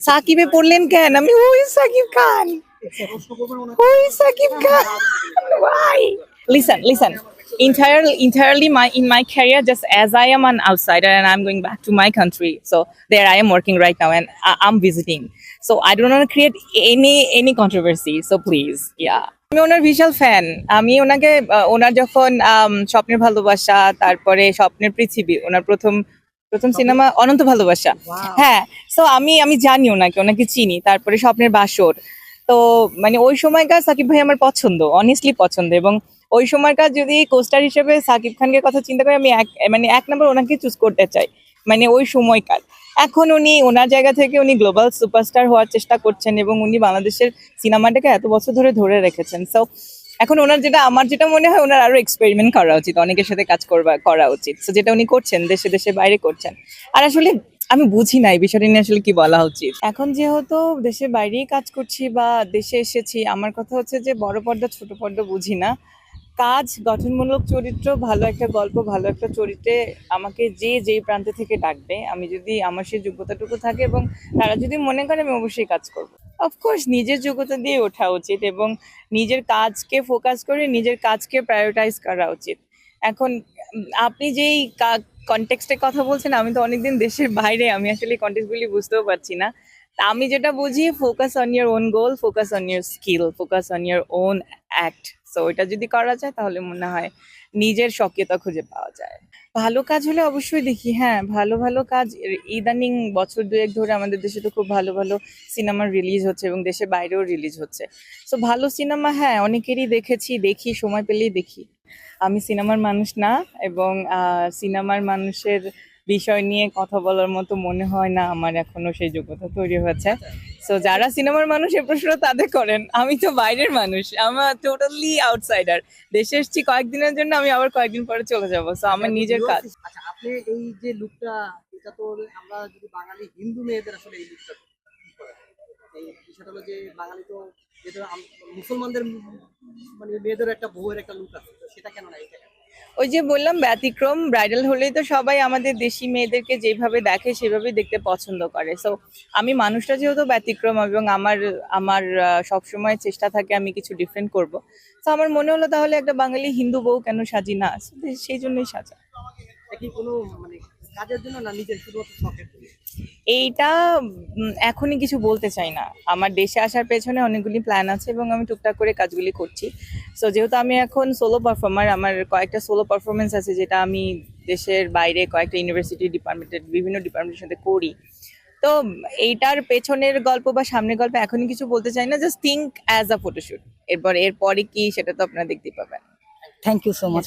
সাকিবে পড়লেন কেন? আমি who is Sakib Khan, who is Sakib Khan, why? Listen, entirely in my career, just as I am an outsider and I'm going back to my country, so there I am working right now and I'm visiting, so I don't want to create any controversy, so please, yeah. আমি ওনার বিশাল fan. আমি ওনাকে ওনার যখন স্বপ্নের ভালোবাসা, তারপরে স্বপ্নের পৃথিবী, ওনার প্রথম প্রথম সিনেমা অনন্ত ভালোবাসা, হ্যাঁ। সো আমি জানি ওনাকে চিনি। তারপরে স্বপ্নের বাসর। তো মানে ওই সময়কার সাকিব ভাই আমার পছন্দ, অনেস্টলি পছন্দ। এবং ওই সময়কার যদি কোস্টার হিসেবে সাকিব খানকে কথা চিন্তা করে, আমি এক নম্বর ওনাকে চুজ করতে চাই, মানে ওই সময়কার। এখন উনি ওনার জায়গা থেকে উনি গ্লোবাল সুপারস্টার হওয়ার চেষ্টা করছেন এবং উনি বাংলাদেশের সিনেমাটাকে এত বছর ধরে রেখেছেন। সো এখন আমার যেটা মনে হয়, ওনার আরো এক্সপেরিমেন্ট করা উচিত, অনেকের সাথে কাজ করা উচিত। তো যেটা উনি করছেন, দেশে দেশে বাইরে করছেন। আর আসলে আমি বুঝি না এই বিষয়টা নিয়ে আসলে কি বলা উচিত। এখন যেহেতু দেশের বাইরেই কাজ করছি বা দেশে এসেছি, আমার কথা হচ্ছে যে বড় পর্দা ছোট পর্দা বুঝি না। কাজ, গঠনমূলক চরিত্র, ভালো একটা গল্প, ভালো একটা চরিত্রে আমাকে যেই প্রান্তে থেকে ডাকবে, আমি যদি আমার সেই যোগ্যতাটুকু থাকে এবং তারা যদি মনে করে, আমি অবশ্যই কাজ করবো। অফকোর্স নিজের যোগ্যতা দিয়ে ওঠা উচিত এবং নিজের কাজকে ফোকাস করে নিজের কাজকে প্রায়োরিটাইজ করা উচিত। এখন আপনি যেই কনটেক্সটে কথা বলছেন, আমি তো অনেকদিন দেশের বাইরে, আমি আসলে কনটেক্সটগুলি বুঝতেও পারছি না। তা আমি যেটা বুঝি, focus on your own goal, focus on year skill, focus on your own act. So এটা যদি করা যায় তাহলে মনে হয় নিজের সক্রিয়তা খুঁজে পাওয়া যায়। ভালো কাজ হলে অবশ্যই দেখি, হ্যাঁ। ভালো ভালো কাজ ইদানিং বছর দুয়েক ধরে আমাদের দেশে তো খুব ভালো ভালো সিনেমা রিলিজ হচ্ছে এবং দেশের বাইরেও রিলিজ হচ্ছে। সো ভালো সিনেমা, হ্যাঁ, অনেকেরই দেখি, সময় পেলেই দেখি। আমি সিনেমার মানুষ না এবং সিনেমার মানুষের বিষয় নিয়ে কথা বলার মতো মনে হয় না আমার এখনো সেই যোগ্যতা তৈরি হয়েছে। সো যারা সিনেমার মানুষ, এ প্রশ্ন তাদের করেন। আমি তো বাইরের মানুষ, আমার টোটালি আউটসাইডার। দেশে এসেছি কয়েকদিনের জন্য, আমি আবার কয়েকদিন পরে চলে যাবো। সো আমার নিজের কাজ। আচ্ছা, আপনি এই যে লুকটা, এটা তো আমরা যদি বাঙালি হিন্দু মেয়েদের আসলে এই লুকটা কি করে? এই বিষয়টা হলো যে বাঙালি তো যেটা মুসলমানদের মানে মেয়েদের একটা বউয়ের একটা লুক আছে, তো সেটা কেন না এটা কেন? ওই যে বললাম, ব্যতিক্রম। ব্রাইডাল হলেই তো সবাই আমাদের দেশি মেয়েদেরকে যেভাবে দেখে সেভাবেই দেখতে পছন্দ করে। সো আমি মানুষটা যেহেতু ব্যতিক্রম এবং আমার আমার সবসময় চেষ্টা থাকে আমি কিছু ডিফারেন্ট করব। তো আমার মনে হলো তাহলে একটা বাঙালি হিন্দু বউ কেন সাজি না, So, সেই জন্যই সাজা। এটা কি কোনো মানে কাজের জন্য না নিজের শুধুমাত্র শখের জন্য? এইটা এখনই কিছু বলতে চাই না। আমার দেশে আসার পেছনে অনেকগুলি প্ল্যান আছে এবং আমি টুকটাক করে কাজগুলি করছি। সো যেহেতু আমি এখন সোলো পারফর্মার, আমার কয়েকটা সোলো পারফরমেন্স আছে যেটা আমি দেশের বাইরে কয়েকটা ইউনিভার্সিটি ডিপার্টমেন্টের বিভিন্ন ডিপার্টমেন্টের সাথে করি। তো এইটার পেছনের গল্প বা সামনের গল্প এখনই কিছু বলতে চাই না, just think as a photoshoot. এরপরে কি সেটা তো আপনারা দেখতেই পাবেন। Thank you so much.